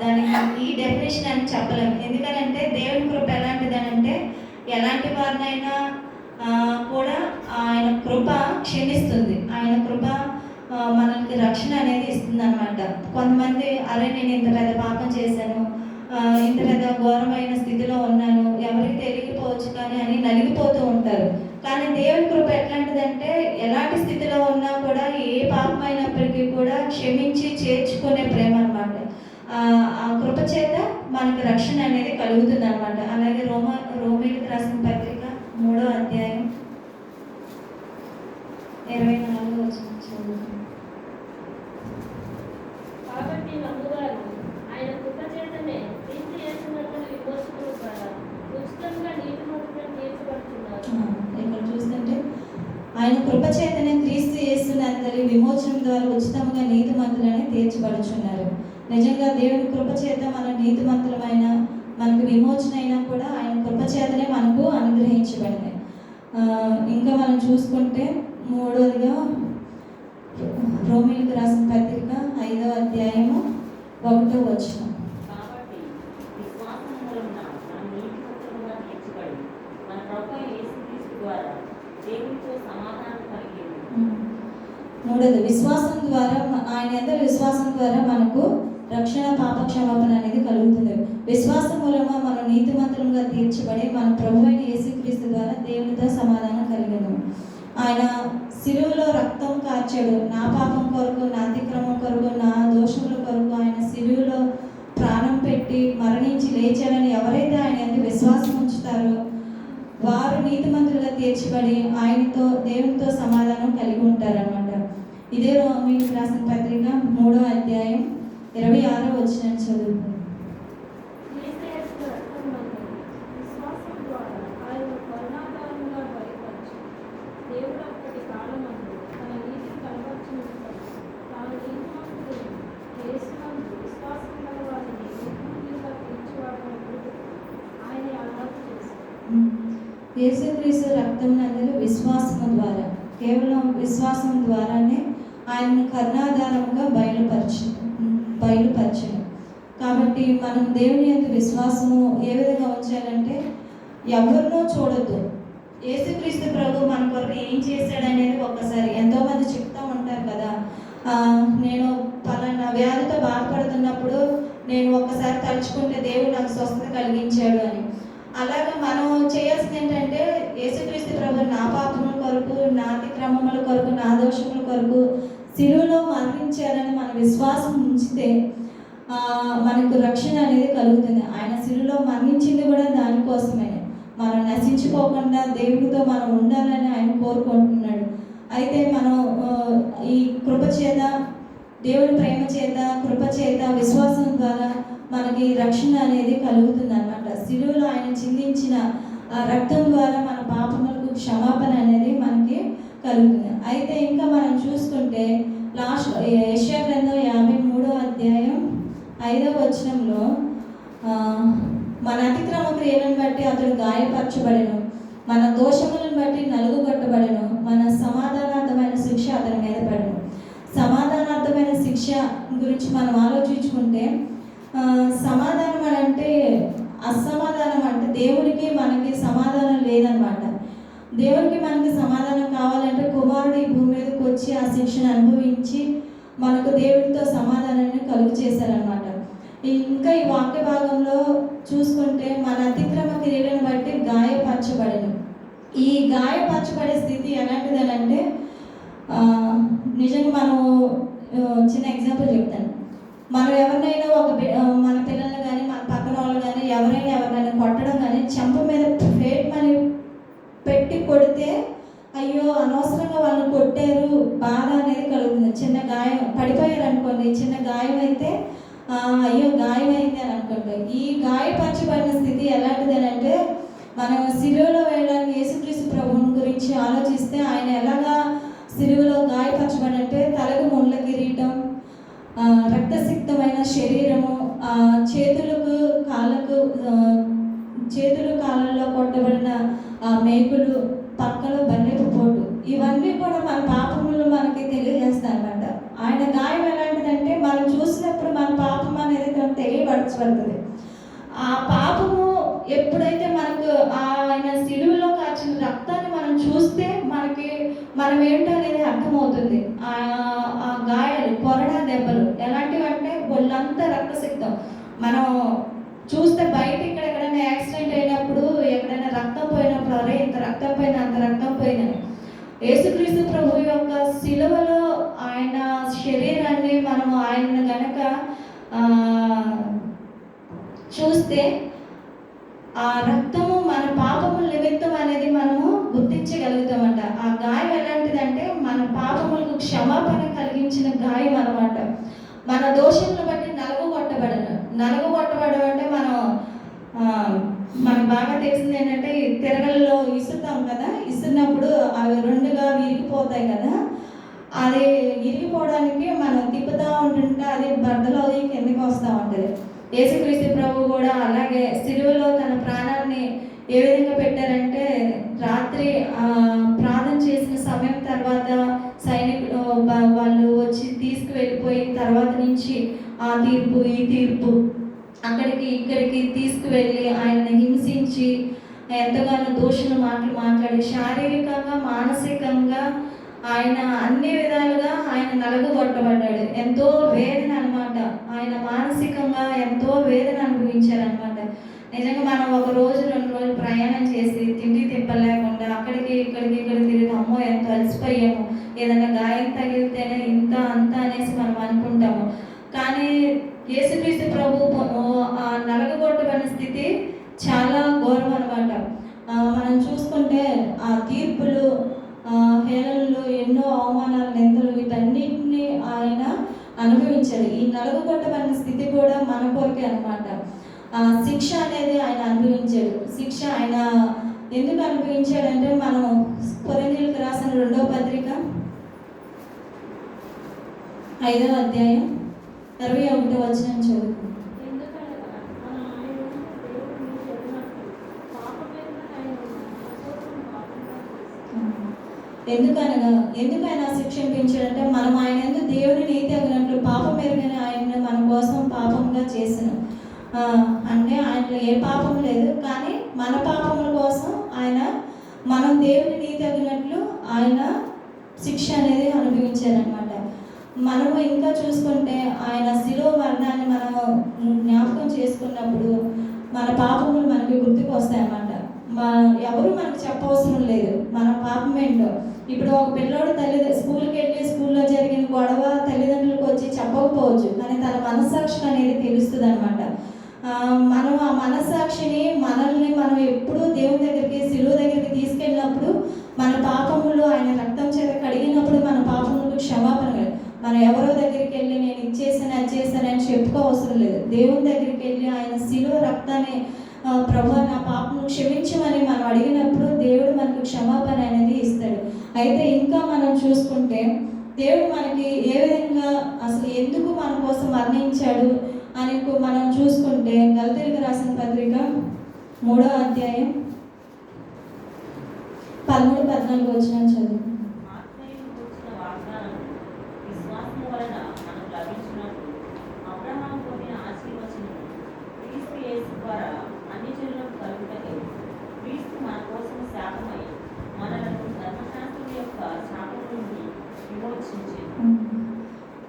దానికి ఈ డెఫినేషన్ అని చెప్పలేము. ఎందుకంటే దేవుని కృప ఎలాంటిదనంటే, ఎలాంటి వారినైనా కూడా ఆయన కృప క్షమిస్తుంది. ఆయన కృప మనకి రక్షణ అనేది ఇస్తుంది అనమాట. కొంతమంది అరే నేను ఇంత పెద్ద పాపం చేశాను, ఇంత పెద్ద ఘోరమైన స్థితిలో ఉన్నాను, ఎవరికి తెలియకపోవచ్చు కానీ అని నలిగిపోతూ ఉంటారు. కానీ దేవుని కృప ఎట్లాంటిదంటే, ఎలాంటి స్థితిలో ఉన్నా కూడా ఏ పాపమైనప్పటికీ కూడా క్షమించి చేర్చుకునే ప్రేమ అనమాట. ఆ కృప చేత మనకి రక్షణ అనేది కలుగుతుంది అనమాట. అలాగే రోమీయులకు రాసిన పత్రిక 3వ అధ్యాయం 24వ వచనం చదువు. కాబట్టి నమ్మువారు ఆయన కృప చేతనే క్రీస్తు యేసునందు విమోచనము ద్వారా ఉచితంగా నీతిమంతులను తీర్చబడుతున్నారు. ఇక్కడ చూస్తుంటే ఆయన కృప చేతనే క్రీస్తు యేసునందు విమోచనం ద్వారా ఉచితంగా నీతిమంతులని తీర్చబడుచున్నారు. నిజంగా దేవుని కృప చేత మన నీతిమంతులమైన మనకు విమోచన అయినా కూడా ఆయన కృప చేతనే మనకు అనుగ్రహించబడింది. ఇంకా మనం చూసుకుంటే మూడవదిగా రోమీయులకు రాసిన పత్రిక 5వ అధ్యాయము 1వ వచనం. కాబట్టి విశ్వాసం మూలమున మనం నీతిమంతులుగా తీర్చబడి మన ప్రభువైన యేసుక్రీస్తు ద్వారా దేవునితో సమాధానం కలిగి ఉన్నాము. మూడవది విశ్వాసం ద్వారా, ఆయన యందు విశ్వాసం ద్వారా మనకు రక్షణ, పాప క్షమాపణ అనేది కలుగుతుంది. విశ్వాసం మూలంగా మనం నీతిమంతులుగా తీర్చబడి మన ప్రభువైన యేసుక్రీస్తు ద్వారా దేవునితో సమాధానం కలిగినాము. ఆయన శిలువలో రక్తం కార్చాడు. నా పాపం కొరకు, నా అతిక్రమం కొరకు, నా దోషముల కొరకు ఆయన శిలువలో ప్రాణం పెట్టి మరణించి లేచాడని ఎవరైతే ఆయన యందు విశ్వాసం ఉంచుతారో వారు నీతిమంతులుగా తీర్చబడి ఆయనతో, దేవునితో సమాధానం కలిగి ఉంటారన్నమాట. ఇదే రోమీయులకు రాసిన పత్రిక 3వ అధ్యాయం 26వ వచనం చదువుకుందాం. విశ్వాసం ద్వారా ఆయన కరుణాధారంగా బయలుపరిచి దేవుడు అప్పటి కాలమందు తన నీతిని కనపరచినట్టు తాను నీతిమంతుడైన యేసునందు విశ్వాసం గల వారిని నీతిమంతులుగా తీర్చువాడని ఆయన అలవాటు చేశాడు. యేసుక్రీస్తు రక్తం నందు విశ్వాసము ద్వారా, కేవలం విశ్వాసం ద్వారానే ఆయన్ని కరుణాధారంగా బయలుపరచను. కాబట్టి మనం దేవుని యొక్క విశ్వాసము ఏ విధంగా ఉంచాలంటే ఎవరినో చూడొద్దు. యేసుక్రీస్తు ప్రభు మన కొరకు ఏం చేశాడనేది ఒక్కసారి, ఎంతోమంది చెప్తూ ఉంటారు కదా, నేను పలానా వ్యాధితో బాధపడుతున్నప్పుడు నేను ఒక్కసారి తలుచుకుంటే దేవుడు నాకు స్వస్థత కలిగించాడు అని. అలాగే మనం చేయాల్సింది ఏంటంటే యేసుక్రీస్తు ప్రభు నా పాపముల కొరకు, నా అతిక్రమముల కొరకు, నా దోషముల కొరకు శిలువలో మరణించారని మన విశ్వాసం ఉంచితే మనకు రక్షణ అనేది కలుగుతుంది. ఆయన శిలువలో మరణించింది కూడా దానికోసమే, మనం నశించుకోకుండా దేవుడితో మనం ఉండాలని ఆయన కోరుకుంటున్నాడు. అయితే మనం ఈ కృప చేత, దేవుని ప్రేమ చేత, కృప చేత, విశ్వాసం ద్వారా మనకి రక్షణ అనేది కలుగుతుంది అన్నమాట. శిలువలో ఆయన చిందించిన ఆ రక్తం ద్వారా మన పాపములకు క్షమాపణ అనేది మనకి కలుగుతుంది. అయితే ఇంకా మనం చూసుకుంటే యెషయా గ్రంథం 53వ అధ్యాయం 5వ వచనంలో మన అతిక్రమ క్రియలను బట్టి అతడు గాయపరచబడెను, మన దోషములను బట్టి నలుగుగొట్టబడెను, మన సమాధానార్థమైన శిక్ష అతని మీద పడెను. సమాధానార్థమైన శిక్ష గురించి మనం ఆలోచించుకుంటే సమాధానం అంటే అసమాధానం అంటే దేవుడికి మనకి సమాధానం లేదనమాట. దేవునికి మనకి సమాధానం కావాలంటే కుమారుడు ఈ భూమి మీదకి వచ్చి ఆ శిక్షను అనుభవించి మనకు దేవుడితో సమాధానాన్ని కలుగు చేశారనమాట. ఇంకా ఈ వాక్య భాగంలో చూసుకుంటే మన అతిక్రమ క్రియలను బట్టి గాయపరచబడను. ఈ గాయపరచబడే స్థితి ఎలాంటిదనంటే నిజంగా మనం చిన్న ఎగ్జాంపుల్ చెప్తాను. మనం ఎవరినైనా మన పిల్లల్ని కానీ, మన పక్కన వాళ్ళు కానీ, ఎవరైనా కొట్టడం కానీ, చెంప మీద మని పెట్టి కొడితే అయ్యో అనవసరంగా వాళ్ళని కొట్టారు బాధ అనేది కలుగుతుంది. చిన్న గాయం పడిపోయారు అనుకోండి, చిన్న గాయం అయితే అయ్యో గాయమైంది అని అనుకోండి. ఈ గాయపరచబడిన స్థితి ఎలాంటిది అని అంటే మనం సిలువలో వేయడానికి యేసుక్రీస్తు ప్రభువుని గురించి ఆలోచిస్తే ఆయన ఎలాగా సిలువలో గాయపరచబడంటే తలకు ముళ్ళ కిరీటం, రక్తసిక్తమైన శరీరము, చేతులు కాళ్ళల్లో కొట్టబడిన మేకులు, పక్కలో బన్నెపు పోటు, ఇవన్నీ కూడా మన పాపములు మనకి తెలియజేస్తాయి అన్నమాట. ఆయన గాయం ఎలాంటిదంటే మనం చూసినప్పుడు మన పాపం అనేది తెలియపరచబడుతుంది. ఆ పాపము ఎప్పుడైతే మనకు ఆయన సిలువలో కాచిన రక్తాన్ని మనం చూస్తే మనం ఏంటో అనేది అర్థమవుతుంది. ఆ గాయాలు, కొరడా దెబ్బలు ఎలాంటివి అంటే ఒళ్ళంతా రక్తసిక్తం. మనం చూస్తే బయట ఎక్కడైనా యాక్సిడెంట్ అయినప్పుడు, ఎక్కడైనా రక్తం పోయినప్పుడు అరే ఇంత రక్తం పోయినా, అంత రక్తం పోయిందని. యేసుక్రీస్తు ప్రభు యొక్క సిలువలో ఆయన శరీరాన్ని మనము ఆయన గనక చూస్తే ఆ రక్తము మన పాపముల నిమిత్తం అనేది మనము గుర్తించగలుగుతామంట. ఆ గాయం ఎలాంటిదంటే మన పాపములకు క్షమాపణ కలిగించిన గాయం అనమాట. మన దోషములను బట్టి నలుగుగొట్టబడడం అంటే మనకు బాగా తెలిసింది ఏంటంటే తిరగల్లో ఇసురుతాం కదా, ఇసురినప్పుడు అవి రెండుగా విరిగిపోతాయి కదా, అది విరిగిపోవడానికి మనం తిప్పుతూ ఉంటుంటే అది బద్దలో కిందకి వస్తూ ఉంటుంది. యేసుక్రీస్తు ప్రభు కూడా అలాగే సిలువలో తన ప్రాణాన్ని ఏ విధంగా పెట్టారంటే రాత్రి ప్రార్థన చేసిన సమయం తర్వాత సైనికులు వాళ్ళు వచ్చి తీసుకువెళ్ళిపోయిన తర్వాత నుంచి ఆ తీర్పు ఈ తీర్పు అక్కడికి ఇక్కడికి తీసుకువెళ్ళి ఆయనను హింసించి ఎంతగానో దోషుల మాటలు మాట్లాడి శారీరకంగా, మానసికంగా ఆయన అన్ని విధాలుగా ఆయన నలుగుగొట్టబడ్డాడు. ఎంతో వేదన అనమాట. ఆయన మానసికంగా ఎంతో వేదన అనుభవించారనమాట. నిజంగా మనం ఒక రోజు 2 రోజులు ప్రయాణం చేసి తిండి తిప్పలేకుండా అక్కడికి ఇక్కడికి తిరిగి అమ్మో ఎంత అలసిపోయాము, ఏదైనా గాయం తగిలితేనే ఇంత అంత అనేసి మనం అనుకుంటాము. కానీ యేసుక్రీస్తు ప్రభు ఆ నలగగొట్టబడిన స్థితి చాలా ఘోరం అనమాట. మనం చూసుకుంటే ఆ తీర్పులు, హేళనలు, ఎన్నో అవమానాలు, నిందలు వీటన్నిటిని ఆయన అనుభవించాడు. ఈ నలగగొట్టబడిన స్థితి కూడా మన కొరకే అనమాట. శిక్ష అనేది ఆయన అనుభవించాడు. శిక్ష ఆయన ఎందుకు అనుభవించాడంటే మనం కొరింథీయులకు రాసిన 2వ పత్రిక 5వ అధ్యాయం 21వ వచనం చదువుకుందాం. ఎందుకు ఆయన శిక్షించాడంటే మనం ఆయన ఎందుకు దేవుని నీతి అగినట్లు పాపం ఎరుగని ఆయన మన కోసం పాపంగా చేసిన, అంటే ఆయనలో ఏ పాపం లేదు, కానీ మన పాపముల కోసం ఆయన మనం దేవుని నీతి అగినట్లు ఆయన శిక్ష అనేది అనుభవించారనమాట. మనము ఇంకా చూసుకుంటే ఆయన శిలువ మరణాన్ని మనం జ్ఞాపకం చేసుకున్నప్పుడు మన పాపములు మనకి గుర్తుకు వస్తాయన్నమాట. ఎవరు మనకు చెప్పవసరం లేదు మన పాపం ఏంటో. ఇప్పుడు ఒక పిల్లోడు స్కూల్కి వెళ్ళి స్కూల్లో జరిగిన గొడవ తల్లిదండ్రులకు వచ్చి చెప్పకపోవచ్చు, కానీ తన మనస్సాక్షి అనేది తెలుస్తుంది అనమాట. మనం ఆ మనస్సాక్షిని మనం ఎప్పుడూ దేవుని దగ్గరికి శిలువ దగ్గరికి తీసుకెళ్ళినప్పుడు మన పాపములు ఆయన రక్తం చేత కడిగినప్పుడు మన పాపములకు క్షమాపణ. మనం ఎవరో దగ్గరికి వెళ్ళి నేను ఇచ్చేసాను అది చేశాను అని చెప్పుకోవసరం లేదు. దేవుని దగ్గరికి వెళ్ళి ఆయన శిలువ రక్తాన్ని ప్రభు నా పాపను క్షమించమని మనం అడిగినప్పుడు దేవుడు మనకు క్షమాపణ అనేది ఇస్తాడు. అయితే ఇంకా మనం చూసుకుంటే దేవుడు మనకి ఏ విధంగా అసలు ఎందుకు మన కోసం మరణించాడు అని మనం చూసుకుంటే గలతీయులకు రాసిన పత్రిక 3వ అధ్యాయం 13-14 వచనం చదువు.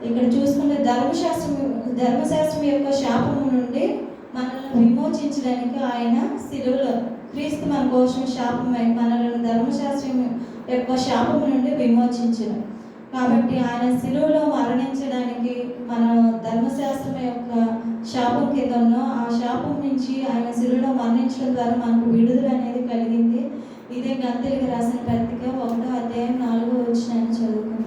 ఇక్కడ చూసుకుంటే ధర్మశాస్త్రం యొక్క శాపము నుండి మనల్ని విమోచించడానికి ఆయన శిలువలో క్రీస్తు మన కోసం శాపమై మనల్ని ధర్మశాస్త్రం యొక్క శాపము నుండి విమోచించను. కాబట్టి ఆయన శిలువలో మరణించడానికి మన ధర్మశాస్త్రం యొక్క శాపం కింద ఉన్నాం. ఆ శాపం నుంచి ఆయన శిలువలో మరణించడం ద్వారా మనకు విడుదల అనేది కలిగింది. ఇదే గలతీయులకు రాసిన పత్రిక 1వ అధ్యాయం 4వ వచనాన్ని చదువుకుందాం.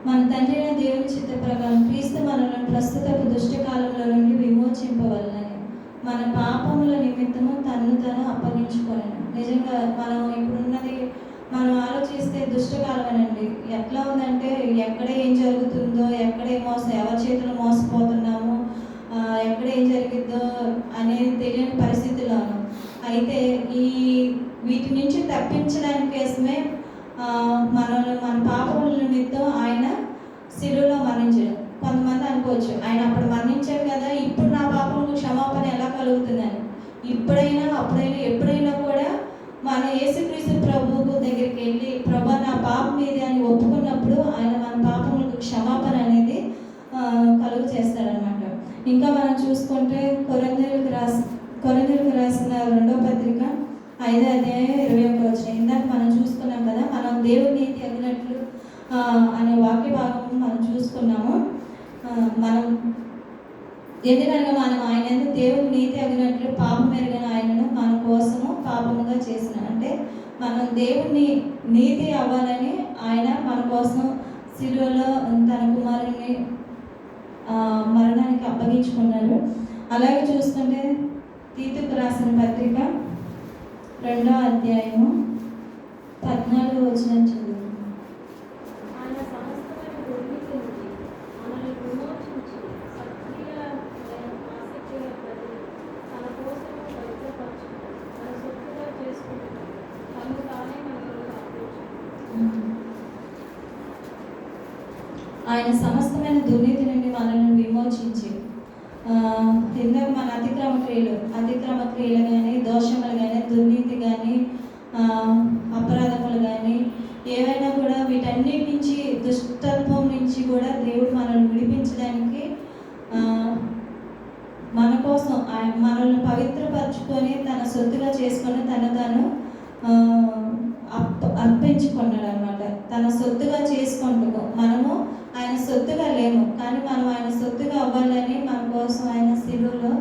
మన తండ్రి అయిన దేవుని చిత్త ప్రకారం క్రీస్తు మనలను ప్రస్తుత దుష్టకాలంలో నుండి విమోచింపవలనని మన పాపముల నిమిత్తము తను అప్పగించుకోలేను. నిజంగా మనం ఇప్పుడున్నది మనం ఆలోచిస్తే దుష్టకాలమేనండి. ఎట్లా ఉందంటే ఎక్కడ ఏం జరుగుతుందో, ఎక్కడ ఎవరి చేతులు మోసపోతున్నాము, ఎక్కడ ఏం జరిగిద్దో అనేది తెలియని పరిస్థితిలోను. అయితే వీటి నుంచి తప్పించడానికి కోసమే మన పాపముల నిమిత్తం ఆయన శిలువలో మరణించాడు. కొంతమంది అనుకోవచ్చు ఆయన అప్పుడు మరణించాడు కదా, ఇప్పుడు నా పాపములకు క్షమాపణ ఎలా కలుగుతుందని. అప్పుడైనా ఎప్పుడైనా కూడా మన యేసుక్రీస్తు ప్రభువు దగ్గరికి వెళ్ళి ప్రభు నా పాపం మీది అని ఒప్పుకున్నప్పుడు ఆయన మన పాపములకు క్షమాపణ అనేది కలుగు చేస్తాడనమాట. ఇంకా మనం చూసుకుంటే కొరింథీయులకు రాసిన 2వ పత్రిక 5వ అధ్యాయం 21వ వచనం. ఇందాక మనం చూసుకున్నాం కదా, మనం దేవుని నీతి అగినట్లు అనే వాక్య భాగం మనం చూసుకున్నాము. ఎందుకనగా మనం ఆయన దేవుని నీతి అగినట్లు పాపం ఎరుగని ఆయనను మన కోసము పాపముగా చేసిన, అంటే మనం దేవుని నీతి అవ్వాలని ఆయన మన కోసం శిలువలో తన కుమారుని మరణానికి అప్పగించుకున్నాడు. అలాగే చూస్తుంటే తీతుకు రాసిన పత్రిక 2వ అధ్యాయము 14వ వచనం చదువు. ఆయన సమస్తమైన దుర్నీతి నుండి మనల్ని విమోచించి ఇందాక మన అతిక్రమ క్రియలు కానీ దోషములు అపరాధములు కానీ ఏవైనా కూడా వీటన్నిటి నుంచి దుష్టత్వం నుంచి కూడా దేవుడు మనల్ని విడిపించడానికి మన కోసం ఆయన మనల్ని పవిత్రపరచుకొని తన సొత్తుగా చేసుకొని తను అర్పించుకున్నాడు అనమాట. తన సొత్తుగా చేసుకుంటూ మనము ఆయన సొత్తుగా లేము, కానీ మనం ఆయన సొత్తుగా అవ్వాలని మన కోసం ఆయన శిలువలో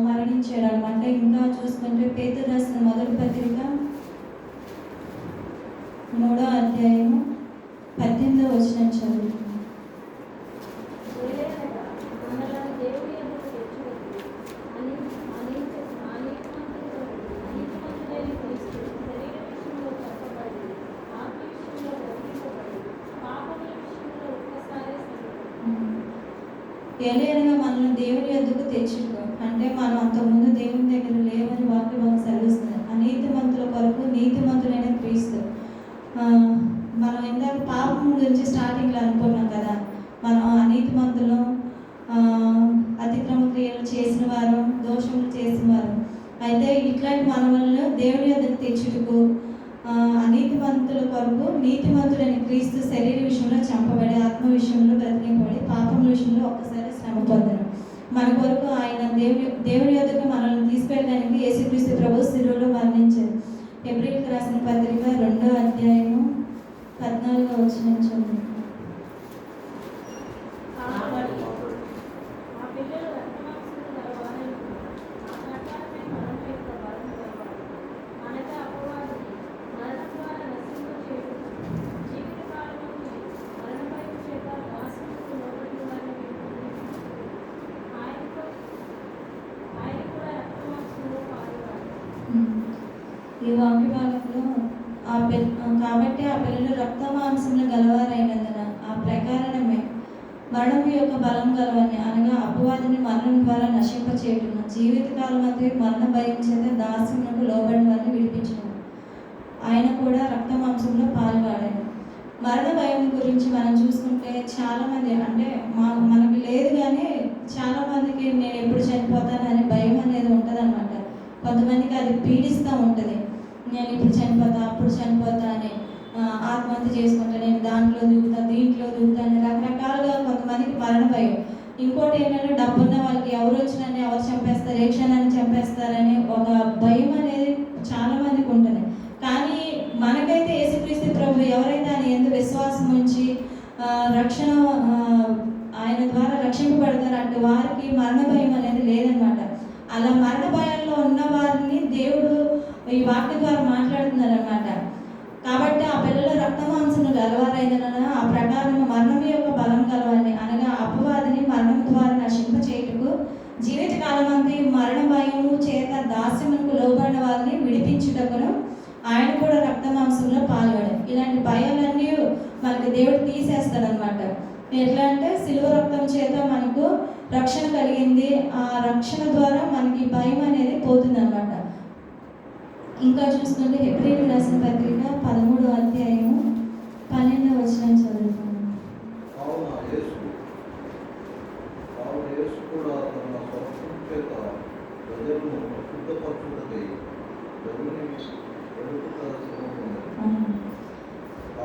మరణించాడు అనమాట. ఇంకా చూసుకుంటే పేతురు రాసిన మొదటి పత్రిక 3వ అధ్యాయము 18వ వచనం చదువుతున్నాం. ఏలైనగా మనల్ని దేవుని యొద్దకు తెచ్చుకో అంటే మనం అంతకుముందు దేవుని దగ్గర లేవని వాక్యం సెలవిస్తుంది. అనీతిమంతుల కొరకు నీతిమంతులైన క్రీస్తు. మనం ఇందాక పాపం గురించి స్టార్టింగ్లో అనుకున్నాం కదా, మనం అనీతిమంతులు, అతిక్రమ క్రియలు చేసిన వారు, దోషములు చేసిన వారు. అయితే ఇట్లాంటి మనల్ని దేవుని యొద్దకు తెచ్చుటకు అనీతిమంతుల కొరకు నీతిమంతుడైన క్రీస్తు శరీర విషయంలో చంపబడి, ఆత్మ విషయంలో బ్రతికింపబడి, పాపం విషయంలో ఒక్కసారి శ్రమ పొందను. మన కొరకు ఆయన దేవుని యొద్దకు మనల్ని తీసుకెళ్ళడానికి యేసుక్రీస్తు ప్రభు శిలువలో మరణించారు. హెబ్రీయులకు రాసిన పత్రిక 2వ అధ్యాయము 14వ వచనం చదువు. ఈ వాక్య భాగంలో కాబట్టి ఆ పిల్లలు రక్త మాంసంలో గలవారైనందున ఆ ప్రకారమే మరణం యొక్క బలం గలవని, అనగా అపవాదిని మరణం ద్వారా నశింపచేయటం, జీవితకాలం అంతా మరణ భయం చేత దాస్యమునకు లోబడిన వారిని విడిపించడం. ఆయన కూడా రక్త మాంసంలో పాల్గొడాడు. మరణ భయం గురించి మనం చూసుకుంటే చాలామంది అంటే మనకి లేదు, కానీ చాలామందికి నేను ఎప్పుడు చనిపోతాను అనే భయం అనేది ఉంటుంది అనమాట. కొంతమందికి అది పీడిస్తూ ఉంటుంది. నేను ఇప్పుడు చనిపోతా, అప్పుడు చనిపోతా అని, ఆత్మహత్య చేసుకుంటా, నేను దాంట్లో దిగుతా, దీంట్లో దిగుతా అని రకరకాలుగా కొంతమందికి మరణ భయం. ఇంకోటి ఏంటంటే డబ్బున్న వాళ్ళకి ఎవరు వచ్చినని, ఎవరు చంపేస్తారు, ఏ క్షణాన్ని చంపేస్తారని ఒక భయం అనేది చాలా మందికి ఉంటుంది. కానీ మనకైతే యేసుక్రీస్తు ప్రభు ఎవరైతే ఆయన యందు విశ్వాసం ఉంచి రక్షణ ఆయన ద్వారా రక్షింపబడతారు, అటు వారికి మరణ భయం అనేది లేదనమాట. అలా మరణ భయంలో ఉన్న వారిని దేవుడు ఈ వాక్య ద్వారా మాట్లాడుతున్నారు అనమాట. కాబట్టి ఆ పిల్లలు రక్త మాంసము గలవారైన ఆ ప్రకారం మరణం యొక్క బలం గలవాలని, అనగా అపవాదిని మరణం ద్వారా నశింపచేయుటకు జీవితకాలం అంతా మరణ భయము చేత దాస్యమునకు లోబడిన వారిని విడిపించుటకును ఆయన కూడా రక్త మాంసంలో పాల్గొడాడు. ఇలాంటి భయాలన్నీ మనకి దేవుడు తీసేస్తాడనమాట. ఎట్లా అంటే శిలువ రక్తం చేత మనకు రక్షణ కలిగింది, ఆ రక్షణ ద్వారా మనకి భయం అనేది పోతుంది అనమాట. ఇంకా చూసుకుంటే హెబ్రీయులకు రాసిన పత్రిక 13వ అధ్యాయము 12వ వచనం చదువుతాను.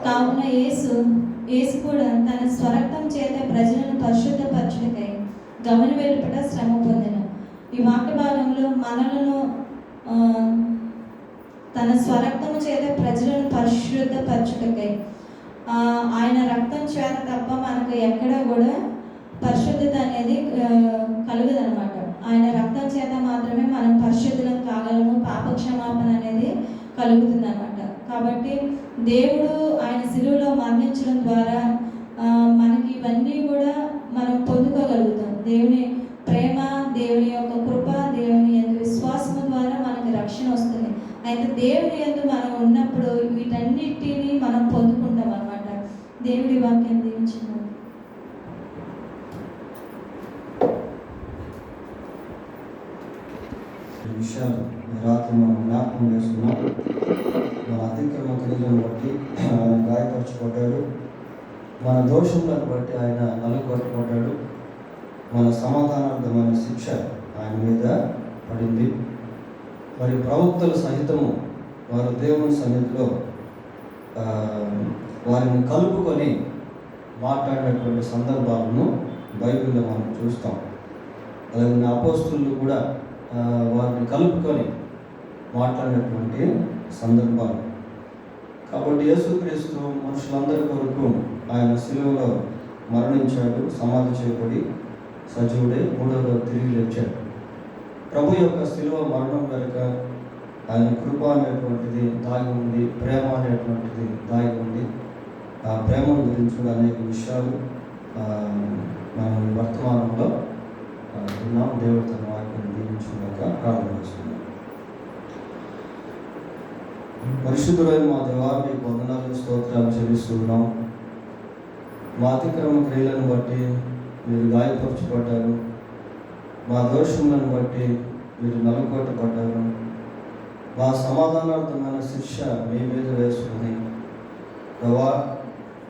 కావున యేసు కూడా తన స్వరక్తం చేత ప్రజలను పరిశుద్ధపరచుటకై గమని వెలుపట శ్రమ పొందెను. ఈ వాక్య భాగంలో మనలను తన స్వరక్తము చేత ప్రజలను పరిశుద్ధపరచుటకై, ఆయన రక్తం చేత తప్ప మనకు ఎక్కడ కూడా పరిశుద్ధత అనేది కలుగుదనమాట. ఆయన రక్తం చేత మాత్రమే మనం పరిశుద్ధులం కాగలము, పాపక్షమాపణ అనేది కలుగుతుంది అనమాట. కాబట్టి దేవుడు ఆయన శిలువలో మరణించడం ద్వారా మనకి ఇవన్నీ కూడా మనం పొందుకోగలుగుతాం. దేవుని ప్రేమ, దేవుని యొక్క కృప, దేవుని యందు విశ్వాసము ద్వారా మనకి రక్షణ వస్తుంది. అయితే దేవుని యందు మనం ఉన్నప్పుడు వీటన్నిటిని మనం పొందుకుంటాం అన్నమాట. దేవుడి వాక్యం దీవించును. విషయాలు రాత్రి మనం జ్ఞాపకం చేసుకున్నాం. మన అతిక్రమ క్రియలను బట్టి ఆయన గాయపరచబడ్డాడు, మన దోషములను బట్టి ఆయన నలుగొట్టబడ్డాడు, మన సమాధానార్థమైన శిక్ష ఆయన మీద పడింది. మరి ప్రవక్తల సహితము వారు దేవుని సన్నిధిలో వారిని కలుపుకొని మాట్లాడినటువంటి సందర్భాలను బైబిల్లో మనం చూస్తాం. అలాగే అపోస్తులు కూడా వారిని కలుపుకొని మాట్లాడినటువంటి సందర్భాలు. కాబట్టి యేసుక్రీస్తు మనుషులందరి కొరకు ఆయన శిలువలో మరణించాడు, సమాధి చేయబడి సజీవుడై మూడవ రోజు తిరిగి లేచాడు. ప్రభు యొక్క శిలువ మరణం వెనుక ఆయన కృప అనేటువంటిది దాగి ఉంది, ప్రేమ అనేటువంటిది దాగి ఉంది. ఆ ప్రేమను గురించి కూడా అనేక విషయాలు మనం వర్తమానంలో విన్నాం. దేవుడు తన వాక్యం దీవించుగాక. ప్రార్థన చేస్తున్నాం. పరిశుద్ధుడైన మా దేవా, మీకు వందనాలు స్తోత్రాలు చెల్లిస్తున్నాం. మా అతిక్రమ క్రియలను బట్టి మీరు గాయపరచబడ్డారు, మా దోషములను బట్టి మీరు నలుగొట్టబడ్డారు. మా సమాధానార్థమైన శిక్ష మీ మీద వేసుకుని దేవా,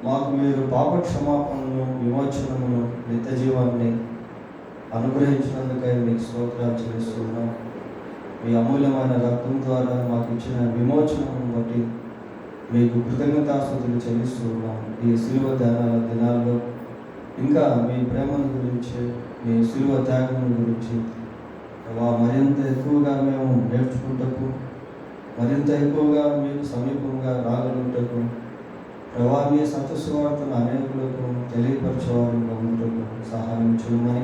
మాకు మీరు పాప క్షమాపణను, విమోచనమును, నిత్య జీవాన్ని అనుగ్రహించినందుకై మీకు స్తోత్రాలు చెల్లిస్తున్నాం. మీ అమూల్యమైన రక్తం ద్వారా మాకు ఇచ్చిన విమోచనను బట్టి మీకు కృతజ్ఞతాస్తుతులు చెల్లిస్తున్నాం. ఈ శిలువ ధ్యానాల దినాల్లో ఇంకా మీ ప్రేమను గురించి, మీ శిలువ త్యాగం గురించి మరింత ఎక్కువగా మేము నేర్చుకుంటకు, మరింత ఎక్కువగా మీకు సమీపంగా రాగలుగుటకు, మీ సత్యసువార్తను అనేకులకు తెలియపరచేవారుగా ఉండటకు సహాయం చేయమని,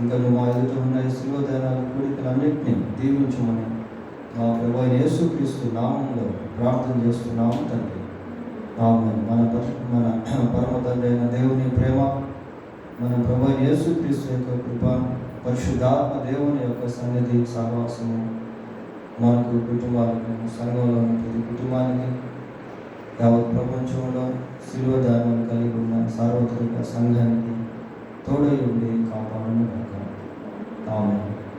ఇంకా మా ఎదుట ఉన్న ఈ శిలువ ధ్యానాల కోరికలన్నింటినీ దీవించమని మా ప్రభు యేసుక్రీస్తు నామంలో ప్రార్థన చేస్తున్నాము తండ్రి. ఆమేన్. మన పరమ తండ్రి అయిన దేవుని ప్రేమ, మన ప్రభు యేసుక్రీస్తు యొక్క కృప, పరిశుద్ధాత్మ దేవుని యొక్క సన్నిధి సహవాసము మనకు, కుటుంబాలకు, సంఘంలోని ప్రతి కుటుంబానికి, యావత్ ప్రపంచంలో శిలువ ధ్యానం కలిగి ఉన్న సార్వత్రిక సంఘానికి తోడై ఉండి కాపాడను గాక. ఆమేన్.